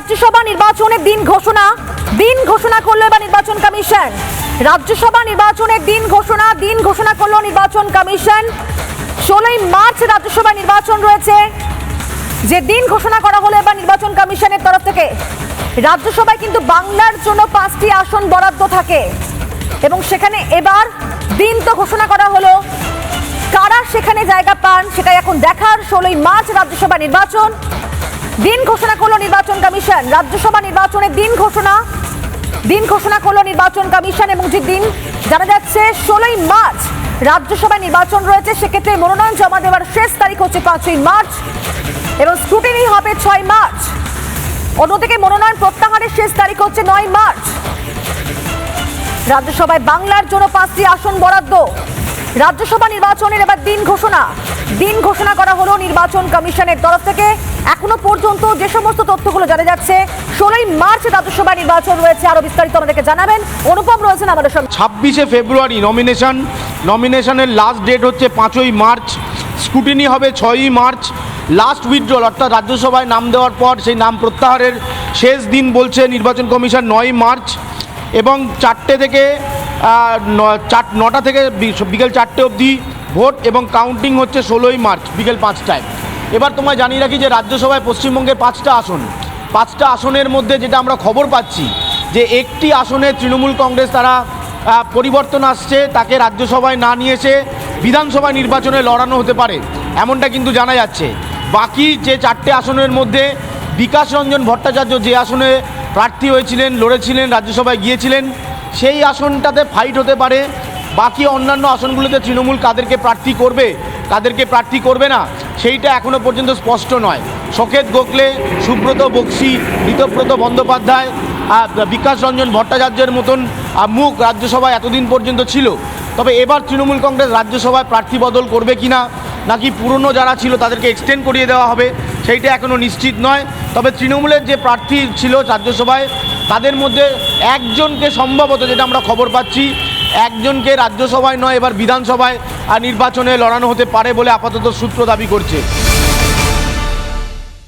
রাজ্যসভা নির্বাচনের দিন ঘোষণা করলো এবার নির্বাচন কমিশন। রাজ্যসভা নির্বাচনের দিন ঘোষণা করলো নির্বাচন কমিশন। 16ই মার্চ রাজ্যসভা নির্বাচন রয়েছে, যে দিন ঘোষণা করা হলো এবার নির্বাচন কমিশনের তরফ থেকে। রাজ্যসভায় কিন্তু বাংলার জন্য 5টি আসন বরাদ্দ থাকে এবং সেখানে এবার দিন তো ঘোষণা করা হলো, কারা সেখানে জায়গা পান সেটাই এখন দেখার। 16ই মার্চ রাজ্যসভা নির্বাচন, দিন ঘোষণা করলো নির্বাচন কমিশন। রাজ্যসভা নির্বাচনের দিন ঘোষণা করলো নির্বাচন কমিশন এবং যে দিন জানা যাচ্ছে 16ই মার্চ রাজ্যসভা নির্বাচন রয়েছে। সেক্ষেত্রে মনোনয়ন জমা দেওয়ার শেষ তারিখ হচ্ছে 5ই মার্চ এবং স্ক্রুটিনি হবে 6 মার্চ। অন্যদিকে মনোনয়ন প্রত্যাহারের শেষ তারিখ হচ্ছে 9 মার্চ। রাজ্যসভায় বাংলার জন্য 5টি আসন বরাদ্দ। রাজ্যসভা নির্বাচনের এবার দিন ঘোষণা করা হলো নির্বাচন কমিশনের তরফ থেকে। এখনো পর্যন্ত যে সমস্ত তথ্যগুলো জানা যাচ্ছে, 16ই মার্চ রাজ্যসভা নির্বাচন রয়েছে। আরো বিস্তারিত আমাদেরকে জানাবেন অনুপম, রয়েছেন আমাদের সঙ্গে। 26শে ফেব্রুয়ারি নমিনেশনের লাস্ট ডেট হচ্ছে 5ই মার্চ, স্ক্রুটিনি হবে 6ই মার্চ। লাস্ট উইথড্রল অর্থাৎ রাজ্যসভায় নাম দেওয়ার পর সেই নাম প্রত্যাহারের শেষ দিন বলছে নির্বাচন কমিশন 9ই মার্চ এবং 9টা থেকে বিকেল 4টে অবধি ভোট এবং কাউন্টিং হচ্ছে 16ই মার্চ বিকেল 5টায়। এবার তোমায় জানিয়ে রাখি যে রাজ্যসভায় পশ্চিমবঙ্গের 5টা আসনের মধ্যে যেটা আমরা খবর পাচ্ছি যে একটি আসনে তৃণমূল কংগ্রেস তারা পরিবর্তন আসছে, তাকে রাজ্যসভায় না নিয়ে এসে বিধানসভায় নির্বাচনে লড়ানো হতে পারে, এমনটা কিন্তু জানা যাচ্ছে। বাকি যে 4টে আসনের মধ্যে বিকাশ রঞ্জন ভট্টাচার্য যে আসনে প্রার্থী হয়েছিলেন, লড়েছিলেন, রাজ্যসভায় গিয়েছিলেন, সেই আসনটাতে ফাইট হতে পারে। বাকি অন্যান্য আসনগুলোতে তৃণমূল কাদেরকে প্রার্থী করবে না সেইটা এখনও পর্যন্ত স্পষ্ট নয়। শোকেত গোখলে, সুব্রত বক্সি, ঋতব্রত বন্দ্যোপাধ্যায়, বিকাশ রঞ্জন ভট্টাচার্যের মতন মুখ রাজ্যসভায় এতদিন পর্যন্ত ছিল। তবে এবার তৃণমূল কংগ্রেস রাজ্যসভায় প্রার্থী বদল করবে কিনা, নাকি পুরনো যারা ছিল তাদেরকে এক্সটেন্ড করিয়ে দেওয়া হবে সেইটা এখনও নিশ্চিত নয়। তবে তৃণমূলের যে প্রার্থী ছিল রাজ্যসভায় তাদের মধ্যে একজনকে সম্ভবত, যেটা আমরা খবর পাচ্ছি, একজনকে রাজ্যসভায় নয় এবার বিধানসভায় নির্বাচনে লড়ানো হতে পারে বলে আপাতত সূত্র দাবি করছে।